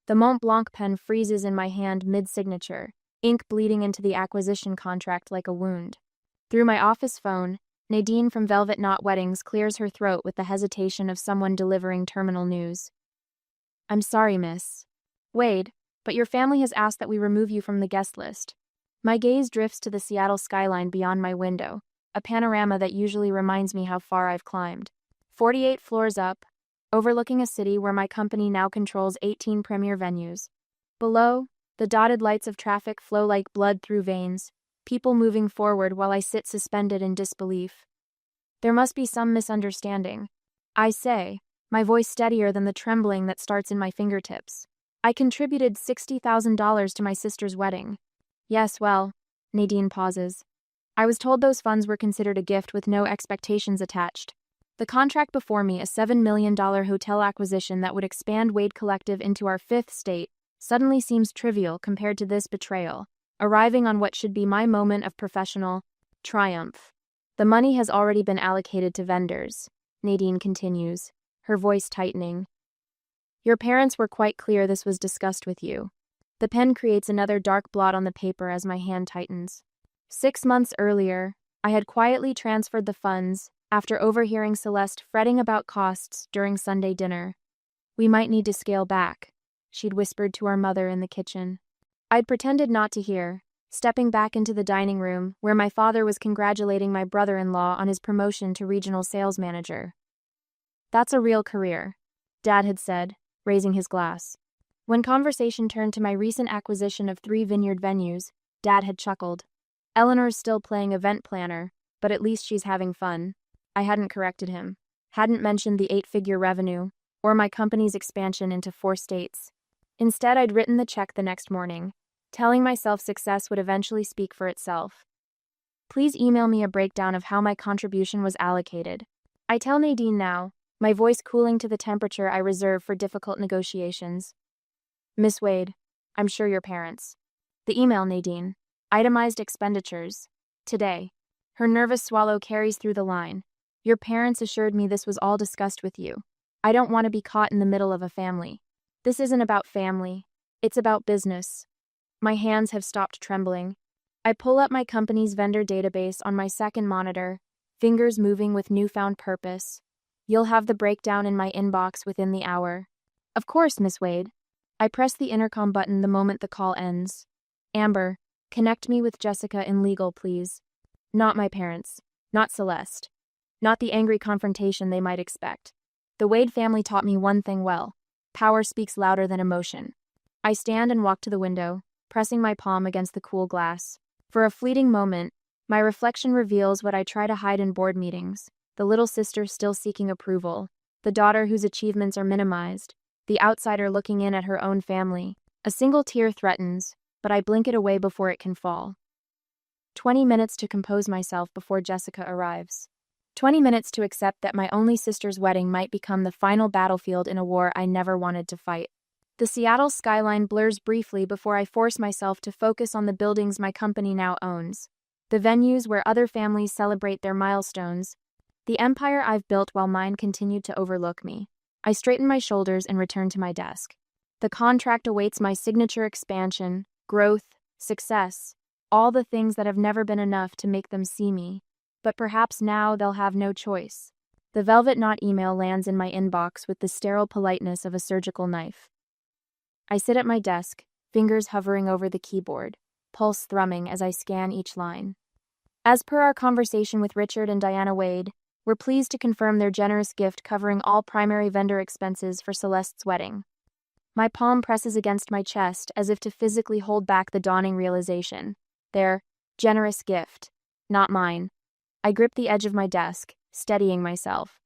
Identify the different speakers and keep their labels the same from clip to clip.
Speaker 1: The Mont Blanc pen freezes in my hand mid-signature, ink bleeding into the acquisition contract like a wound. Through my office phone, Nadine from Velvet Knot Weddings clears her throat with the hesitation of someone delivering terminal news. I'm sorry, miss. Wade, but your family has asked that we remove you from the guest list. My gaze drifts to the Seattle skyline beyond my window, a panorama that usually reminds me how far I've climbed. 48 floors up, overlooking a city where my company now controls 18 premier venues. Below, the dotted lights of traffic flow like blood through veins, people moving forward while I sit suspended in disbelief. There must be some misunderstanding. I say, my voice steadier than the trembling that starts in my fingertips. I contributed $60,000 to my sister's wedding. Yes, well, Nadine pauses. I was told those funds were considered a gift with no expectations attached. The contract before me, a $7 million hotel acquisition that would expand Wade Collective into our fifth state, suddenly seems trivial compared to this betrayal, arriving on what should be my moment of professional triumph. The money has already been allocated to vendors, Nadine continues, her voice tightening. Your parents were quite clear this was discussed with you. The pen creates another dark blot on the paper as my hand tightens. 6 months earlier, I had quietly transferred the funds after overhearing Celeste fretting about costs during Sunday dinner. We might need to scale back, she'd whispered to our mother in the kitchen. I'd pretended not to hear, stepping back into the dining room where my father was congratulating my brother-in-law on his promotion to regional sales manager. That's a real career, Dad had said, raising his glass. When conversation turned to my recent acquisition of 3 vineyard venues, Dad had chuckled. Eleanor's still playing event planner, but at least she's having fun. I hadn't corrected him, hadn't mentioned the 8-figure revenue, or my company's expansion into 4 states. Instead, I'd written the check the next morning, telling myself success would eventually speak for itself. Please email me a breakdown of how my contribution was allocated. I tell Nadine now, my voice cooling to the temperature I reserve for difficult negotiations. Miss Wade, I'm sure your parents. The email, Nadine. Itemized expenditures. Today. Her nervous swallow carries through the line. Your parents assured me this was all discussed with you. I don't want to be caught in the middle of a family. This isn't about family. It's about business. My hands have stopped trembling. I pull up my company's vendor database on my second monitor, fingers moving with newfound purpose. You'll have the breakdown in my inbox within the hour. Of course, Miss Wade. I press the intercom button the moment the call ends. Amber, connect me with Jessica in legal, please. Not my parents. Not Celeste. Not the angry confrontation they might expect. The Wade family taught me one thing well. Power speaks louder than emotion. I stand and walk to the window, pressing my palm against the cool glass. For a fleeting moment, my reflection reveals what I try to hide in board meetings. The little sister still seeking approval. The daughter whose achievements are minimized. The outsider looking in at her own family. A single tear threatens, but I blink it away before it can fall. 20 minutes to compose myself before Jessica arrives. 20 minutes to accept that my only sister's wedding might become the final battlefield in a war I never wanted to fight. The Seattle skyline blurs briefly before I force myself to focus on the buildings my company now owns. The venues where other families celebrate their milestones. The empire I've built while mine continued to overlook me. I straighten my shoulders and return to my desk. The contract awaits my signature expansion, growth, success, all the things that have never been enough to make them see me. But perhaps now they'll have no choice. The Velvet Knot email lands in my inbox with the sterile politeness of a surgical knife. I sit at my desk, fingers hovering over the keyboard, pulse thrumming as I scan each line. As per our conversation with Richard and Diana Wade, we're pleased to confirm their generous gift covering all primary vendor expenses for Celeste's wedding. My palm presses against my chest as if to physically hold back the dawning realization. Their generous gift, not mine. I grip the edge of my desk, steadying myself.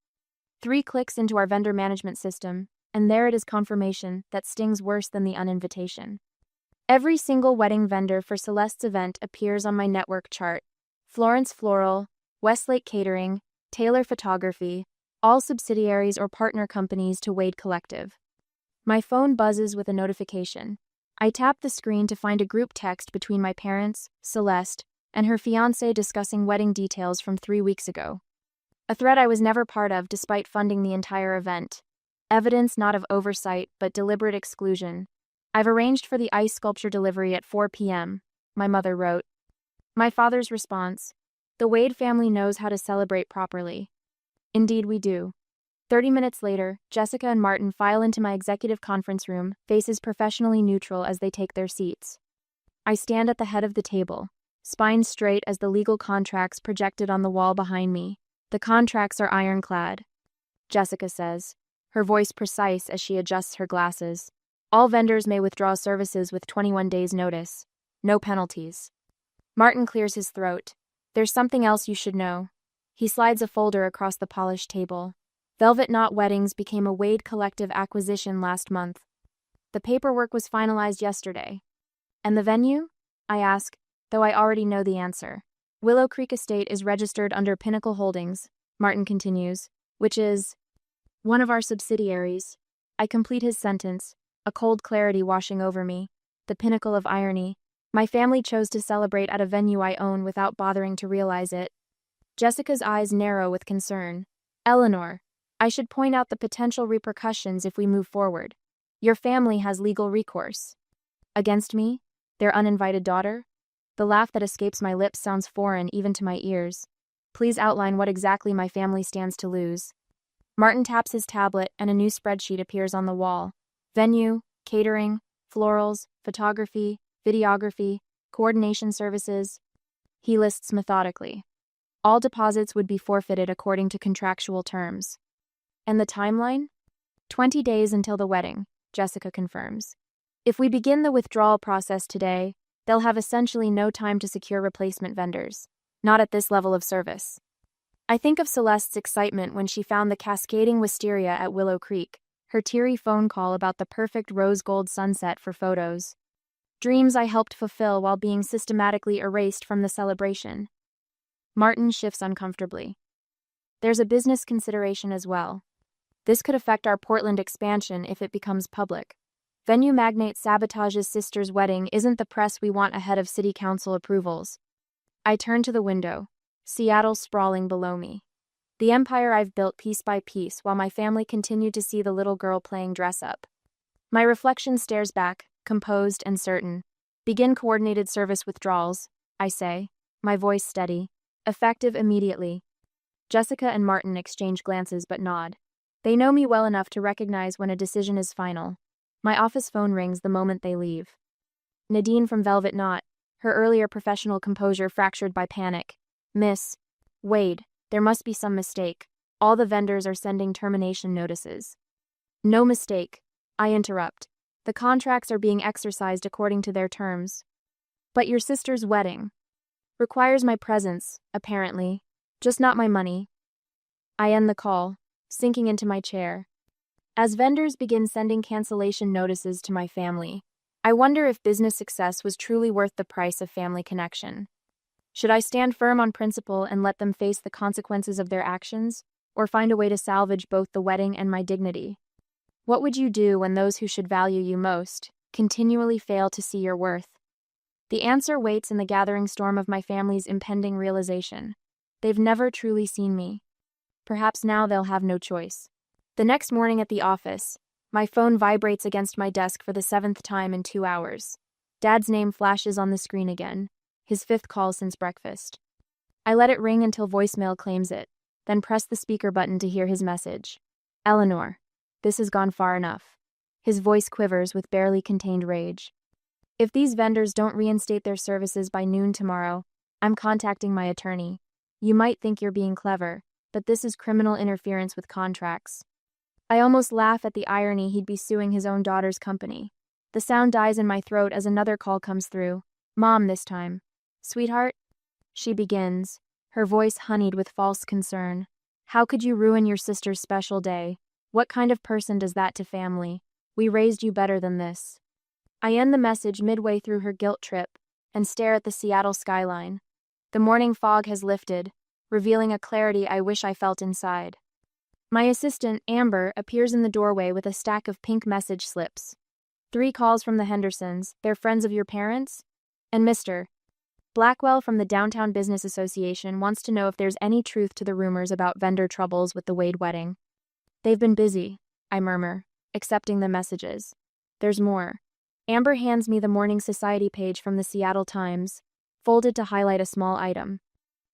Speaker 1: 3 clicks into our vendor management system, and there it is, confirmation that stings worse than the uninvitation. Every single wedding vendor for Celeste's event appears on my network chart. Florence Floral, Westlake Catering, Taylor Photography, all subsidiaries or partner companies to Wade Collective. My phone buzzes with a notification. I tap the screen to find a group text between my parents, Celeste, and her fiancé discussing wedding details from 3 weeks ago. A thread I was never part of despite funding the entire event. Evidence not of oversight but deliberate exclusion. I've arranged for the ice sculpture delivery at 4 p.m., my mother wrote. My father's response: the Wade family knows how to celebrate properly. Indeed we do. 30 minutes later, Jessica and Martin file into my executive conference room, faces professionally neutral as they take their seats. I stand at the head of the table, spine straight as the legal contracts projected on the wall behind me. The contracts are ironclad, Jessica says, her voice precise as she adjusts her glasses. All vendors may withdraw services with 21 days' notice. No penalties. Martin clears his throat. There's something else you should know. He slides a folder across the polished table. Velvet Knot Weddings became a Wade Collective acquisition last month. The paperwork was finalized yesterday. And the venue? I ask, though I already know the answer. Willow Creek Estate is registered under Pinnacle Holdings, Martin continues, which is one of our subsidiaries. I complete his sentence, a cold clarity washing over me, the pinnacle of irony. My family chose to celebrate at a venue I own without bothering to realize it. Jessica's eyes narrow with concern. Eleanor, I should point out the potential repercussions if we move forward. Your family has legal recourse. Against me? Their uninvited daughter? The laugh that escapes my lips sounds foreign even to my ears. Please outline what exactly my family stands to lose. Martin taps his tablet and a new spreadsheet appears on the wall. Venue, catering, florals, photography, videography, coordination services. He lists methodically. All deposits would be forfeited according to contractual terms. And the timeline? 20 days until the wedding, Jessica confirms. If we begin the withdrawal process today, they'll have essentially no time to secure replacement vendors. Not at this level of service. I think of Celeste's excitement when she found the cascading wisteria at Willow Creek, her teary phone call about the perfect rose gold sunset for photos. Dreams I helped fulfill while being systematically erased from the celebration. Martin shifts uncomfortably. There's a business consideration as well. This could affect our Portland expansion if it becomes public. Venue magnate sabotages sister's wedding isn't the press we want ahead of city council approvals. I turn to the window, Seattle sprawling below me. The empire I've built piece by piece while my family continued to see the little girl playing dress-up. My reflection stares back, composed and certain. Begin coordinated service withdrawals, I say, my voice steady. Effective immediately. Jessica and Martin exchange glances but nod. They know me well enough to recognize when a decision is final. My office phone rings the moment they leave. Nadine from Velvet Knot, her earlier professional composure fractured by panic. Miss Wade, there must be some mistake. All the vendors are sending termination notices. No mistake, I interrupt. The contracts are being exercised according to their terms. But your sister's wedding requires my presence, apparently, just not my money. I end the call, sinking into my chair. As vendors begin sending cancellation notices to my family, I wonder if business success was truly worth the price of family connection. Should I stand firm on principle and let them face the consequences of their actions, or find a way to salvage both the wedding and my dignity? What would you do when those who should value you most continually fail to see your worth? The answer waits in the gathering storm of my family's impending realization. They've never truly seen me. Perhaps now they'll have no choice. The next morning at the office, my phone vibrates against my desk for the 7th time in 2 hours. Dad's name flashes on the screen again, his 5th call since breakfast. I let it ring until voicemail claims it, then press the speaker button to hear his message. Eleanor, this has gone far enough. His voice quivers with barely contained rage. If these vendors don't reinstate their services by noon tomorrow, I'm contacting my attorney. You might think you're being clever, but this is criminal interference with contracts. I almost laugh at the irony he'd be suing his own daughter's company. The sound dies in my throat as another call comes through. Mom this time. Sweetheart? She begins, her voice honeyed with false concern. How could you ruin your sister's special day? What kind of person does that to family? We raised you better than this. I end the message midway through her guilt trip and stare at the Seattle skyline. The morning fog has lifted, revealing a clarity I wish I felt inside. My assistant, Amber, appears in the doorway with a stack of pink message slips. 3 calls from the Hendersons, they're friends of your parents? And Mr. Blackwell from the Downtown Business Association wants to know if there's any truth to the rumors about vendor troubles with the Wade wedding. They've been busy, I murmur, accepting the messages. There's more. Amber hands me the Morning Society page from the Seattle Times, folded to highlight a small item.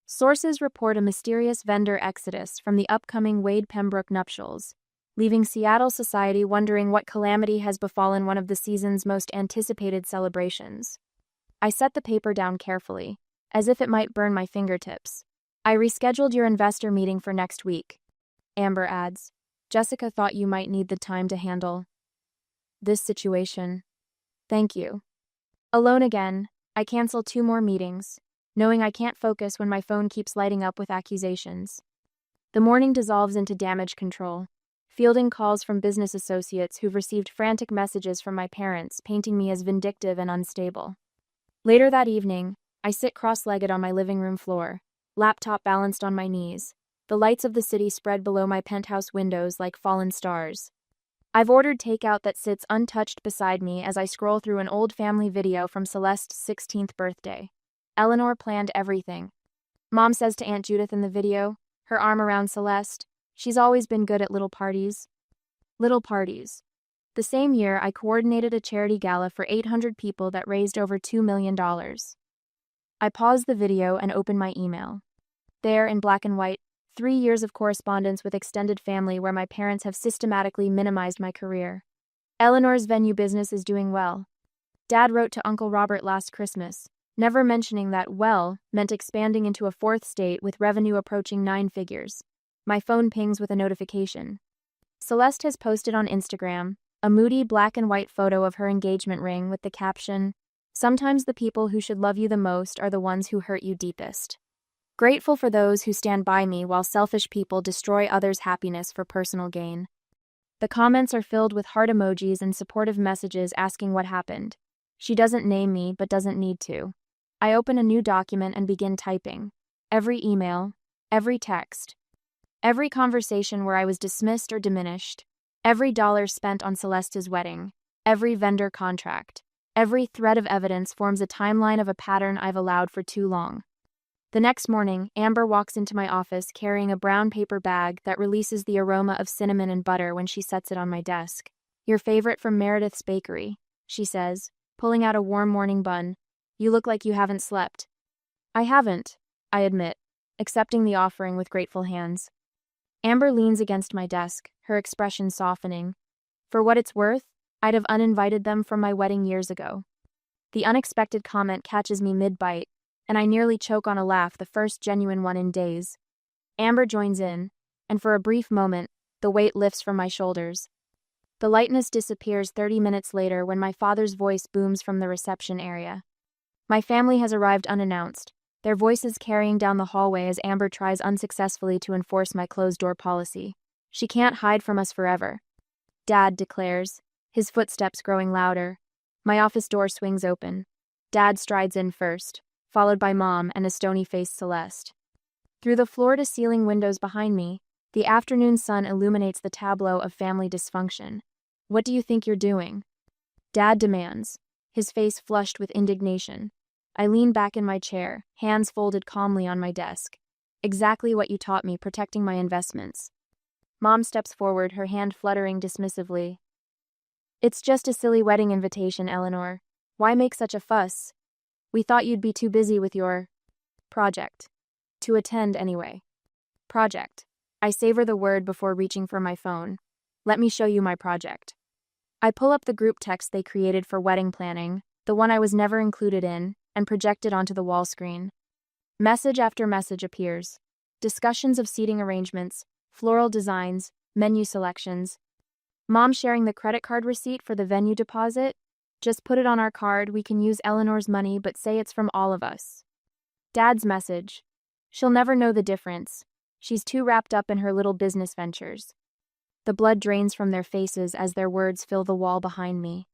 Speaker 1: Sources report a mysterious vendor exodus from the upcoming Wade-Pembroke nuptials, leaving Seattle society wondering what calamity has befallen one of the season's most anticipated celebrations. I set the paper down carefully, as if it might burn my fingertips. I rescheduled your investor meeting for next week. Amber adds, Jessica thought you might need the time to handle this situation. Thank you. Alone again, I cancel 2 more meetings, knowing I can't focus when my phone keeps lighting up with accusations. The morning dissolves into damage control, fielding calls from business associates who've received frantic messages from my parents painting me as vindictive and unstable. Later that evening, I sit cross-legged on my living room floor, laptop balanced on my knees, the lights of the city spread below my penthouse windows like fallen stars. I've ordered takeout that sits untouched beside me as I scroll through an old family video from Celeste's 16th birthday. Eleanor planned everything. Mom says to Aunt Judith in the video, her arm around Celeste, she's always been good at little parties. Little parties. The same year, I coordinated a charity gala for 800 people that raised over $2 million. I pause the video and open my email. There, in black and white, 3 years of correspondence with extended family where my parents have systematically minimized my career. Eleanor's venue business is doing well. Dad wrote to Uncle Robert last Christmas, never mentioning that well meant expanding into a 4th state with revenue approaching 9 figures. My phone pings with a notification. Celeste has posted on Instagram a moody black and white photo of her engagement ring with the caption, "Sometimes the people who should love you the most are the ones who hurt you deepest. Grateful for those who stand by me while selfish people destroy others' happiness for personal gain." The comments are filled with heart emojis and supportive messages asking what happened. She doesn't name me but doesn't need to. I open a new document and begin typing. Every email, every text, every conversation where I was dismissed or diminished, every dollar spent on Celeste's wedding, every vendor contract, every thread of evidence forms a timeline of a pattern I've allowed for too long. The next morning, Amber walks into my office carrying a brown paper bag that releases the aroma of cinnamon and butter when she sets it on my desk. "Your favorite from Meredith's Bakery," she says, pulling out a warm morning bun. "You look like you haven't slept." "I haven't," I admit, accepting the offering with grateful hands. Amber leans against my desk, her expression softening. For what it's worth, I'd have uninvited them from my wedding years ago. The unexpected comment catches me mid-bite, and I nearly choke on a laugh, the first genuine one in days. Amber joins in, and for a brief moment, the weight lifts from my shoulders. The lightness disappears 30 minutes later when my father's voice booms from the reception area. My family has arrived unannounced, their voices carrying down the hallway as Amber tries unsuccessfully to enforce my closed-door policy. She can't hide from us forever, Dad declares, his footsteps growing louder. My office door swings open. Dad strides in first, followed by Mom and a stony-faced Celeste. Through the floor-to-ceiling windows behind me, the afternoon sun illuminates the tableau of family dysfunction. "What do you think you're doing?" Dad demands, his face flushed with indignation. I lean back in my chair, hands folded calmly on my desk. "Exactly what you taught me, protecting my investments." Mom steps forward, her hand fluttering dismissively. "It's just a silly wedding invitation, Eleanor. Why make such a fuss? We thought you'd be too busy with your project to attend anyway." Project. I savor the word before reaching for my phone. "Let me show you my project." I pull up the group text they created for wedding planning, the one I was never included in, and project it onto the wall screen. Message after message appears. Discussions of seating arrangements, floral designs, menu selections. Mom sharing the credit card receipt for the venue deposit. "Just put it on our card, we can use Eleanor's money but say it's from all of us." Dad's message. "She'll never know the difference. She's too wrapped up in her little business ventures." The blood drains from their faces as their words fill the wall behind me.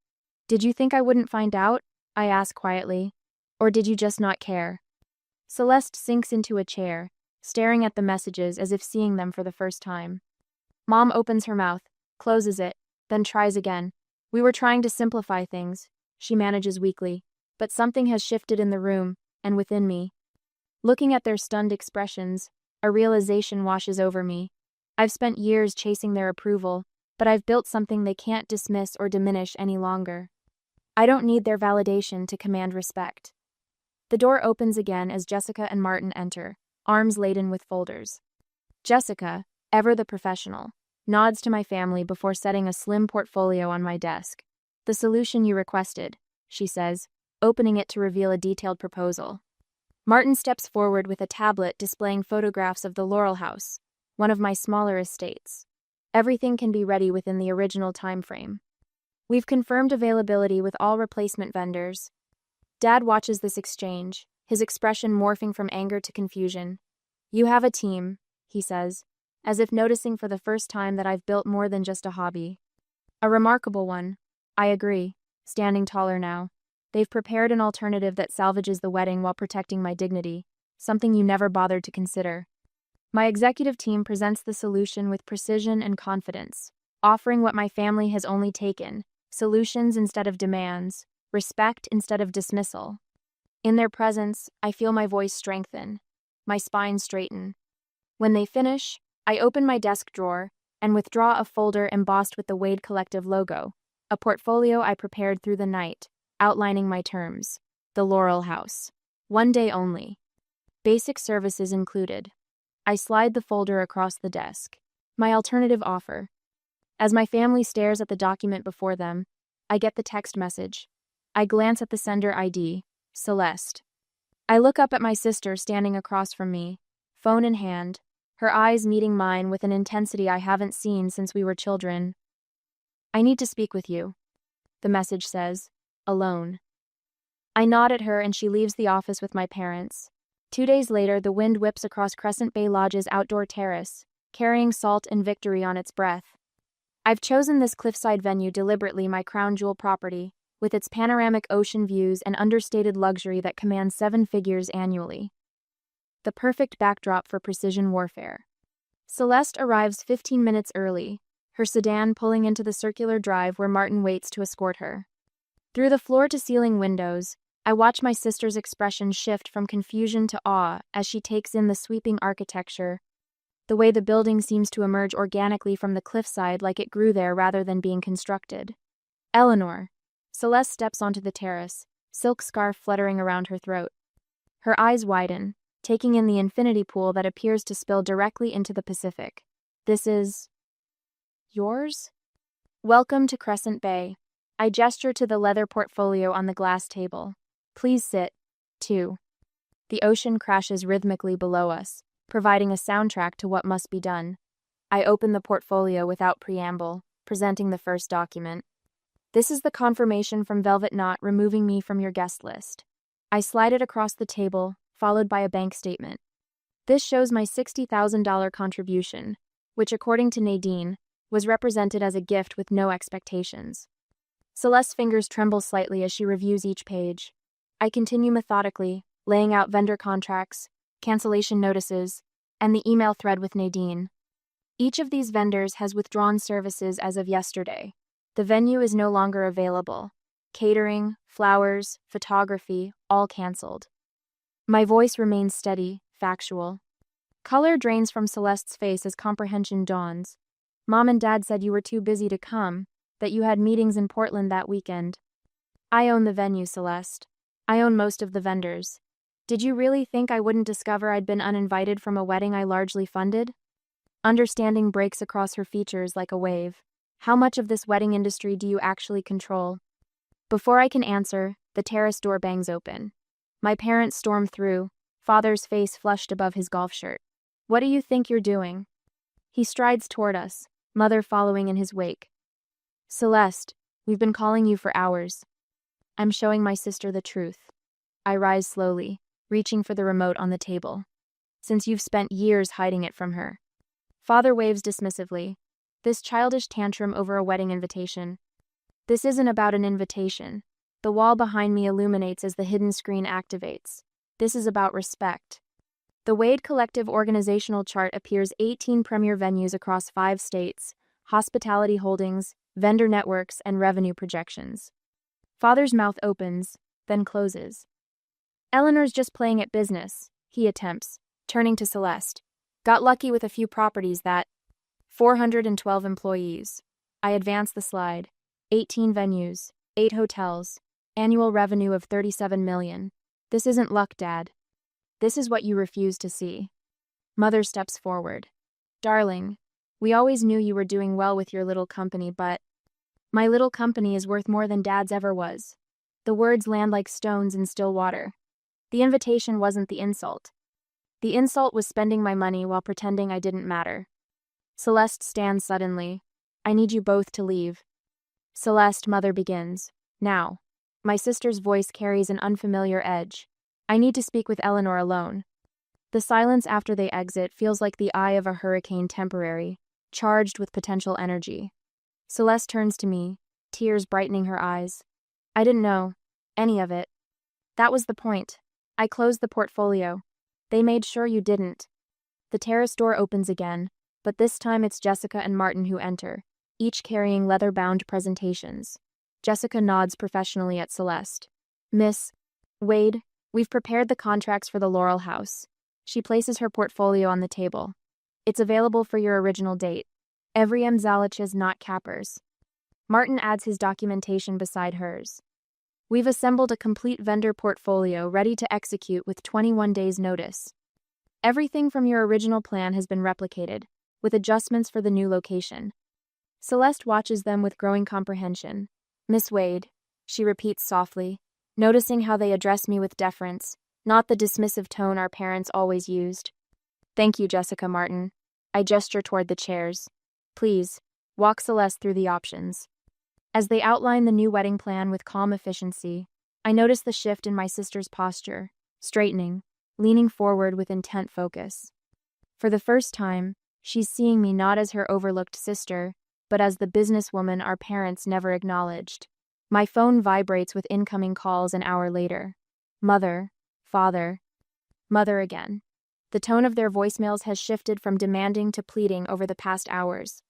Speaker 1: "Did you think I wouldn't find out?" I ask quietly. "Or did you just not care?" Celeste sinks into a chair, staring at the messages as if seeing them for the first time. Mom opens her mouth, closes it, then tries again. "We were trying to simplify things," she manages weakly, "but something has shifted in the room, and within me." Looking at their stunned expressions, a realization washes over me. I've spent years chasing their approval, but I've built something they can't dismiss or diminish any longer. I don't need their validation to command respect. The door opens again as Jessica and Martin enter, arms laden with folders. Jessica, ever the professional, nods to my family before setting a slim portfolio on my desk. The solution you requested, she says, opening it to reveal a detailed proposal. Martin steps forward with a tablet displaying photographs of the Laurel House, one of my smaller estates. Everything can be ready within the original time frame. We've confirmed availability with all replacement vendors. Dad watches this exchange, his expression morphing from anger to confusion. You have a team, he says, as if noticing for the first time that I've built more than just a hobby. A remarkable one. I agree, standing taller now. They've prepared an alternative that salvages the wedding while protecting my dignity, something you never bothered to consider. My executive team presents the solution with precision and confidence, offering what my family has only taken, solutions instead of demands, respect instead of dismissal. In their presence, I feel my voice strengthen, my spine straighten. When they finish, I open my desk drawer and withdraw a folder embossed with the Wade Collective logo, a portfolio I prepared through the night, outlining my terms. The Laurel House. 1 day only. Basic services included. I slide the folder across the desk. My alternative offer. As my family stares at the document before them, I get the text message. I glance at the sender ID, Celeste. I look up at my sister standing across from me, phone in hand, her eyes meeting mine with an intensity I haven't seen since we were children. I need to speak with you, the message says, alone. I nod at her and she leaves the office with my parents. 2 days later, the wind whips across Crescent Bay Lodge's outdoor terrace, carrying salt and victory on its breath. I've chosen this cliffside venue deliberately my crown jewel property, with its panoramic ocean views and understated luxury that commands 7 figures annually. The perfect backdrop for precision warfare. Celeste arrives 15 minutes early, her sedan pulling into the circular drive where Martin waits to escort her. Through the floor-to-ceiling windows, I watch my sister's expression shift from confusion to awe as she takes in the sweeping architecture, the way the building seems to emerge organically from the cliffside like it grew there rather than being constructed. Eleanor. Celeste steps onto the terrace, silk scarf fluttering around her throat. Her eyes widen, taking in the infinity pool that appears to spill directly into the Pacific. This is... yours? Welcome to Crescent Bay. I gesture to the leather portfolio on the glass table. Please sit, too. The ocean crashes rhythmically below us, providing a soundtrack to what must be done. I open the portfolio without preamble, presenting the first document. This is the confirmation from Velvet Knot removing me from your guest list. I slide it across the table, followed by a bank statement. This shows my $60,000 contribution, which according to Nadine, was represented as a gift with no expectations. Celeste's fingers tremble slightly as she reviews each page. I continue methodically, laying out vendor contracts, cancellation notices, and the email thread with Nadine. Each of these vendors has withdrawn services as of yesterday. The venue is no longer available. Catering, flowers, photography, all canceled. My voice remains steady, factual. Color drains from Celeste's face as comprehension dawns. Mom and Dad said you were too busy to come, that you had meetings in Portland that weekend. I own the venue, Celeste. I own most of the vendors. Did you really think I wouldn't discover I'd been uninvited from a wedding I largely funded? Understanding breaks across her features like a wave. How much of this wedding industry do you actually control? Before I can answer, the terrace door bangs open. My parents storm through, father's face flushed above his golf shirt. What do you think you're doing? He strides toward us, mother following in his wake. Celeste, we've been calling you for hours. I'm showing my sister the truth. I rise slowly, reaching for the remote on the table. Since you've spent years hiding it from her. Father waves dismissively. This childish tantrum over a wedding invitation. This isn't about an invitation. The wall behind me illuminates as the hidden screen activates. This is about respect. The Wade Collective organizational chart appears 18 premier venues across 5 states, hospitality holdings, vendor networks, and revenue projections. Father's mouth opens, then closes. Eleanor's just playing at business, he attempts, turning to Celeste. Got lucky with a few properties that... 412 employees. I advance the slide. 18 venues, 8 hotels, Annual revenue of 37 million. This isn't luck, Dad. This is what you refuse to see. Mother steps forward. Darling, we always knew you were doing well with your little company, but my little company is worth more than Dad's ever was. The words land like stones in still water. The invitation wasn't the insult. The insult was spending my money while pretending I didn't matter. Celeste stands suddenly. I need you both to leave. Celeste, Mother begins. Now. My sister's voice carries an unfamiliar edge. I need to speak with Eleanor alone. The silence after they exit feels like the eye of a hurricane, temporary, charged with potential energy. Celeste turns to me, tears brightening her eyes. I didn't know any of it. That was the point. I closed the portfolio. They made sure you didn't. The terrace door opens again, but this time it's Jessica and Martin who enter, each carrying leather-bound presentations. Jessica nods professionally at Celeste. Miss Wade, we've prepared the contracts for the Laurel House. She places her portfolio on the table. It's available for your original date. Every Zalich's not cappers. Martin adds his documentation beside hers. We've assembled a complete vendor portfolio ready to execute with 21 days' notice. Everything from your original plan has been replicated, with adjustments for the new location. Celeste watches them with growing comprehension. Miss Wade, she repeats softly, noticing how they address me with deference, not the dismissive tone our parents always used. Thank you, Jessica, Martin. I gesture toward the chairs. Please, walk Celeste through the options. As they outline the new wedding plan with calm efficiency, I notice the shift in my sister's posture, straightening, leaning forward with intent focus. For the first time, she's seeing me not as her overlooked sister, but as the businesswoman our parents never acknowledged. My phone vibrates with incoming calls an hour later. Mother, father, mother again. The tone of their voicemails has shifted from demanding to pleading over the past hours.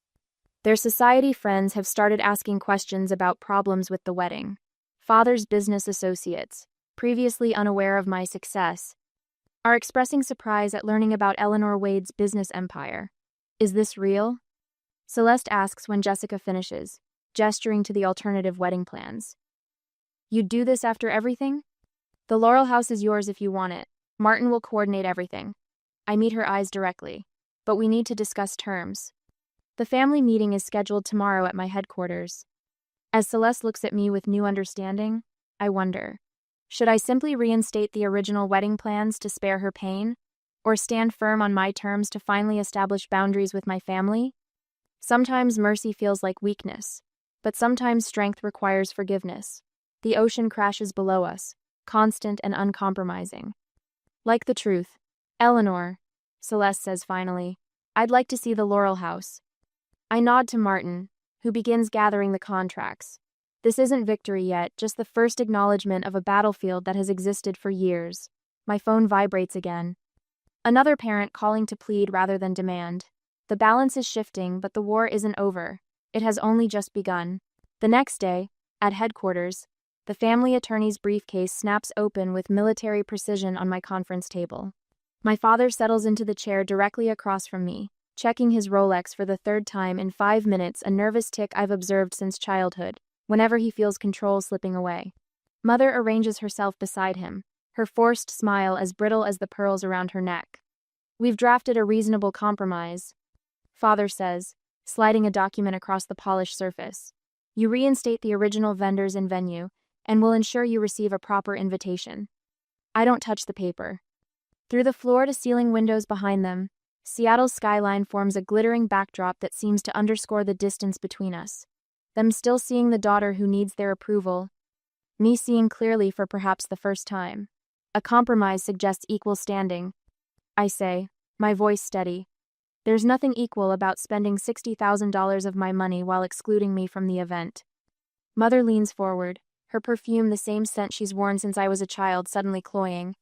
Speaker 1: Their society friends have started asking questions about problems with the wedding. Father's business associates, previously unaware of my success, are expressing surprise at learning about Eleanor Wade's business empire. Is this real? Celeste asks when Jessica finishes, gesturing to the alternative wedding plans. You'd do this after everything? The Laurel House is yours if you want it. Martin will coordinate everything. I meet her eyes directly, but we need to discuss terms. The family meeting is scheduled tomorrow at my headquarters. As Celeste looks at me with new understanding, I wonder, should I simply reinstate the original wedding plans to spare her pain, or stand firm on my terms to finally establish boundaries with my family? Sometimes mercy feels like weakness, but sometimes strength requires forgiveness. The ocean crashes below us, constant and uncompromising. Like the truth. Eleanor, Celeste says finally, I'd like to see the Laurel House. I nod to Martin, who begins gathering the contracts. This isn't victory yet, just the first acknowledgement of a battlefield that has existed for years. My phone vibrates again. Another parent calling to plead rather than demand. The balance is shifting, but the war isn't over. It has only just begun. The next day, at headquarters, the family attorney's briefcase snaps open with military precision on my conference table. My father settles into the chair directly across from me, checking his Rolex for the third time in 5 minutes, a nervous tick I've observed since childhood, whenever he feels control slipping away. Mother arranges herself beside him, her forced smile as brittle as the pearls around her neck. We've drafted a reasonable compromise, Father says, sliding a document across the polished surface. You reinstate the original vendors and venue, and will ensure you receive a proper invitation. I don't touch the paper. Through the floor-to-ceiling windows behind them, Seattle's skyline forms a glittering backdrop that seems to underscore the distance between us. Them still seeing the daughter who needs their approval, me seeing clearly for perhaps the first time. A compromise suggests equal standing. I say, my voice steady. There's nothing equal about spending $60,000 of my money while excluding me from the event. Mother leans forward, her perfume the same scent she's worn since I was a child suddenly cloying.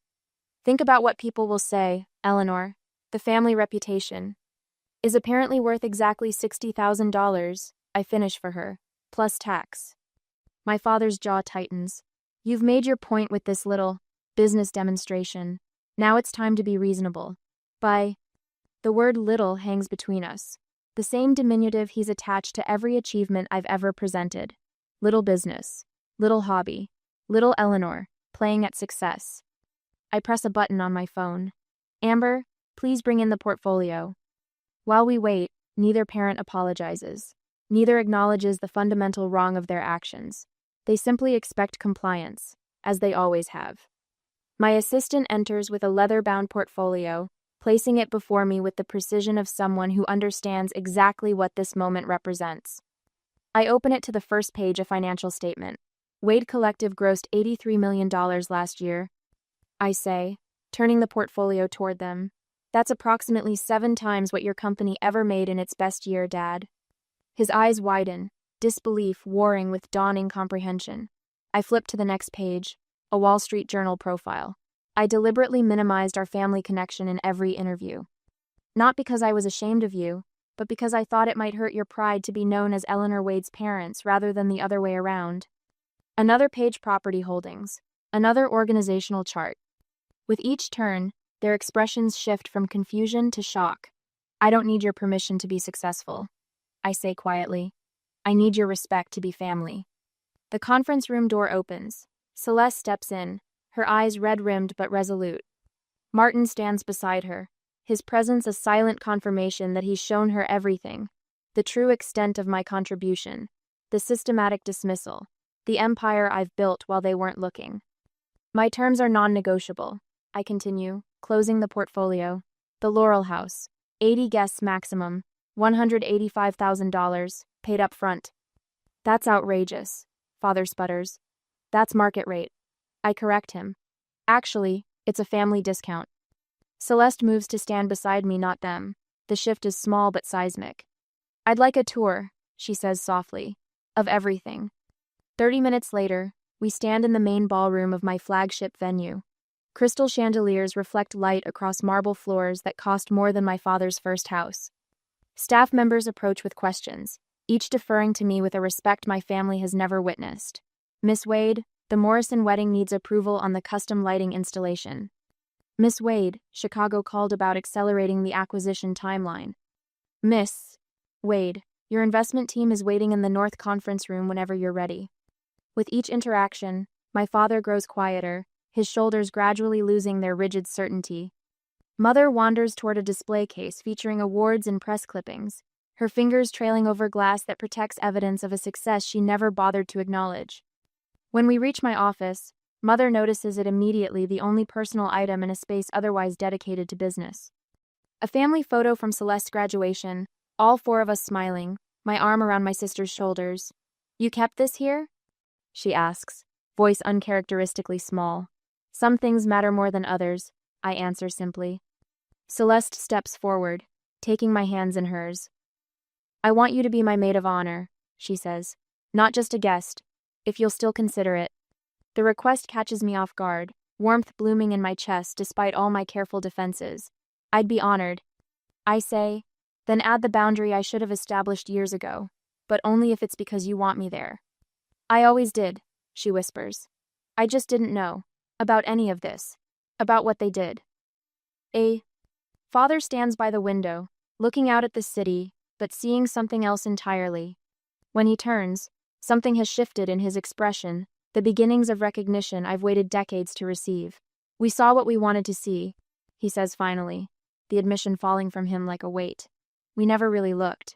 Speaker 1: Think about what people will say, Eleanor. The family reputation is apparently worth exactly $60,000, I finish for her, plus tax. My father's jaw tightens. You've made your point with this little business demonstration. Now it's time to be reasonable. The word little hangs between us. The same diminutive he's attached to every achievement I've ever presented. Little business. Little hobby. Little Eleanor, playing at success. I press a button on my phone. Amber, please bring in the portfolio. While we wait, neither parent apologizes. Neither acknowledges the fundamental wrong of their actions. They simply expect compliance, as they always have. My assistant enters with a leather-bound portfolio, placing it before me with the precision of someone who understands exactly what this moment represents. I open it to the first page, a financial statement. Wade Collective grossed $83 million last year. I say, turning the portfolio toward them. That's approximately 7 times what your company ever made in its best year, Dad. His eyes widen, disbelief warring with dawning comprehension. I flip to the next page, a Wall Street Journal profile. I deliberately minimized our family connection in every interview. Not because I was ashamed of you, but because I thought it might hurt your pride to be known as Eleanor Wade's parents rather than the other way around. Another page, property holdings. Another organizational chart. With each turn, their expressions shift from confusion to shock. I don't need your permission to be successful, I say quietly. I need your respect to be family. The conference room door opens. Celeste steps in, her eyes red-rimmed but resolute. Martin stands beside her, his presence a silent confirmation that he's shown her everything, the true extent of my contribution, the systematic dismissal, the empire I've built while they weren't looking. My terms are non-negotiable, I continue, closing the portfolio. The Laurel House, 80 guests maximum, $185,000, paid up front. That's outrageous, Father sputters. That's market rate. I correct him. Actually, it's a family discount. Celeste moves to stand beside me, not them. The shift is small but seismic. I'd like a tour, she says softly, of everything. 30 minutes later, we stand in the main ballroom of my flagship venue. Crystal chandeliers reflect light across marble floors that cost more than my father's first house. Staff members approach with questions, each deferring to me with a respect my family has never witnessed. Miss Wade, the Morrison wedding needs approval on the custom lighting installation. Miss Wade, Chicago called about accelerating the acquisition timeline. Miss Wade, your investment team is waiting in the North Conference Room whenever you're ready. With each interaction, my father grows quieter, his shoulders gradually losing their rigid certainty. Mother wanders toward a display case featuring awards and press clippings, her fingers trailing over glass that protects evidence of a success she never bothered to acknowledge. When we reach my office, Mother notices it immediately, the only personal item in a space otherwise dedicated to business. A family photo from Celeste's graduation, all 4 of us smiling, my arm around my sister's shoulders. You kept this here? She asks, voice uncharacteristically small. Some things matter more than others, I answer simply. Celeste steps forward, taking my hands in hers. I want you to be my maid of honor, she says. Not just a guest, if you'll still consider it. The request catches me off guard, warmth blooming in my chest despite all my careful defenses. I'd be honored, I say, then add the boundary I should have established years ago, but only if it's because you want me there. I always did, she whispers. I just didn't know about any of this, about what they did. Father stands by the window, looking out at the city, but seeing something else entirely. When he turns, something has shifted in his expression, the beginnings of recognition I've waited decades to receive. We saw what we wanted to see, he says finally, the admission falling from him like a weight. We never really looked.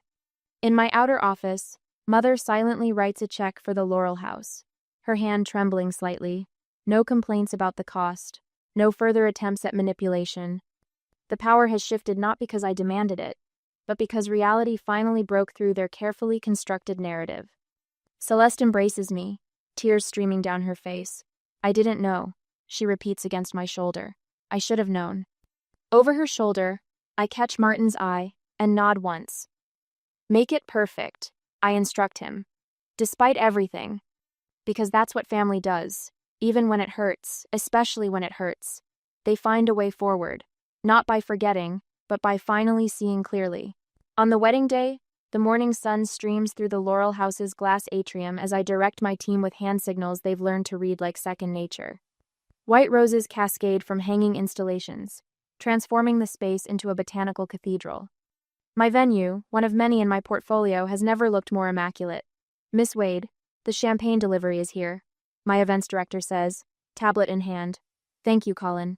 Speaker 1: In my outer office, Mother silently writes a check for the Laurel House, her hand trembling slightly. No complaints about the cost, no further attempts at manipulation. The power has shifted not because I demanded it, but because reality finally broke through their carefully constructed narrative. Celeste embraces me, tears streaming down her face. I didn't know, she repeats against my shoulder. I should have known. Over her shoulder, I catch Martin's eye and nod once. Make it perfect, I instruct him. Despite everything. Because that's what family does. Even when it hurts, especially when it hurts. They find a way forward. Not by forgetting, but by finally seeing clearly. On the wedding day, the morning sun streams through the Laurel House's glass atrium as I direct my team with hand signals they've learned to read like second nature. White roses cascade from hanging installations, transforming the space into a botanical cathedral. My venue, one of many in my portfolio, has never looked more immaculate. Miss Wade, the champagne delivery is here. my events director says, tablet in hand. Thank you, Colin.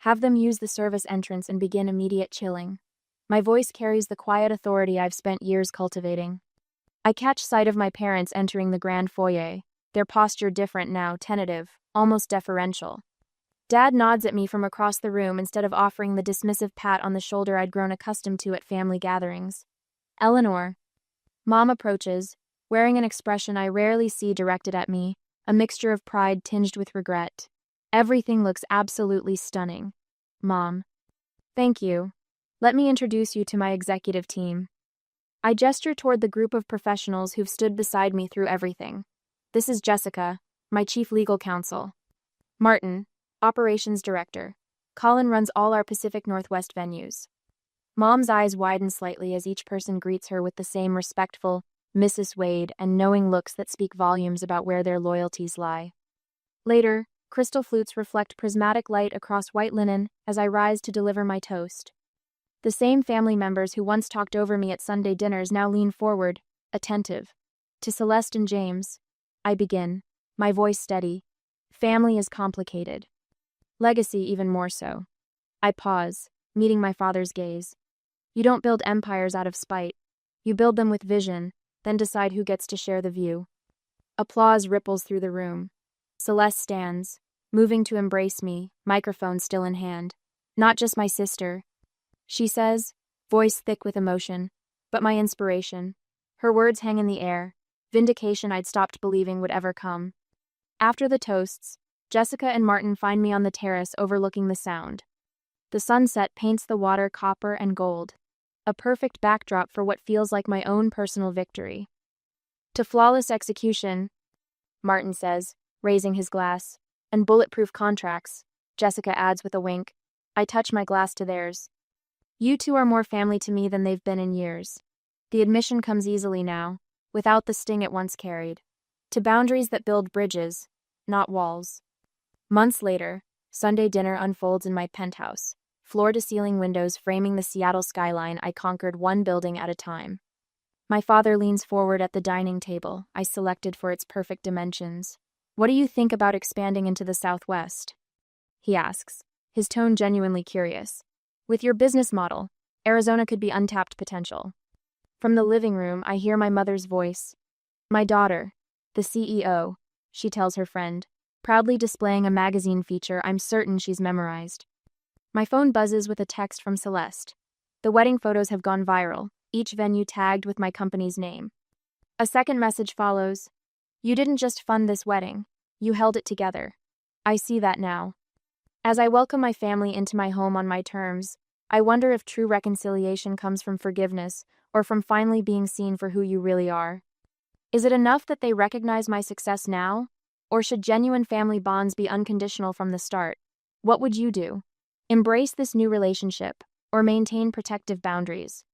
Speaker 1: Have them use the service entrance and begin immediate chilling. My voice carries the quiet authority I've spent years cultivating. I catch sight of my parents entering the grand foyer, their posture different now, tentative, almost deferential. Dad nods at me from across the room instead of offering the dismissive pat on the shoulder I'd grown accustomed to at family gatherings. Eleanor. Mom approaches, wearing an expression I rarely see directed at me, a mixture of pride tinged with regret. Everything looks absolutely stunning. Mom. Thank you. Let me introduce you to my executive team. I gesture toward the group of professionals who've stood beside me through everything. This is Jessica, my chief legal counsel. Martin, operations director. Colin runs all our Pacific Northwest venues. Mom's eyes widen slightly as each person greets her with the same respectful, Mrs. Wade, and knowing looks that speak volumes about where their loyalties lie. Later, crystal flutes reflect prismatic light across white linen as I rise to deliver my toast. The same family members who once talked over me at Sunday dinners now lean forward, attentive. To Celeste and James, I begin, my voice steady. Family is complicated. Legacy even more so. I pause, meeting my father's gaze. You don't build empires out of spite. You build them with vision, then decide who gets to share the view. Applause ripples through the room. Celeste stands, moving to embrace me, microphone still in hand. Not just my sister, she says, voice thick with emotion, but my inspiration. Her words hang in the air, vindication I'd stopped believing would ever come. After the toasts, Jessica and Martin find me on the terrace overlooking the Sound. The sunset paints the water copper and gold, a perfect backdrop for what feels like my own personal victory. To flawless execution, Martin says, raising his glass, and bulletproof contracts, Jessica adds with a wink. I touch my glass to theirs. You two are more family to me than they've been in years. The admission comes easily now, without the sting it once carried. To boundaries that build bridges, not walls. Months later, Sunday dinner unfolds in my penthouse, floor-to-ceiling windows framing the Seattle skyline I conquered one building at a time. My father leans forward at the dining table I selected for its perfect dimensions. What do you think about expanding into the Southwest? He asks, his tone genuinely curious. With your business model, Arizona could be untapped potential. From the living room, I hear my mother's voice. My daughter, the CEO, she tells her friend, proudly displaying a magazine feature I'm certain she's memorized. My phone buzzes with a text from Celeste. The wedding photos have gone viral, each venue tagged with my company's name. A second message follows. You didn't just fund this wedding, you held it together. I see that now. As I welcome my family into my home on my terms, I wonder if true reconciliation comes from forgiveness or from finally being seen for who you really are. Is it enough that they recognize my success now? Or should genuine family bonds be unconditional from the start? What would you do? Embrace this new relationship, or maintain protective boundaries?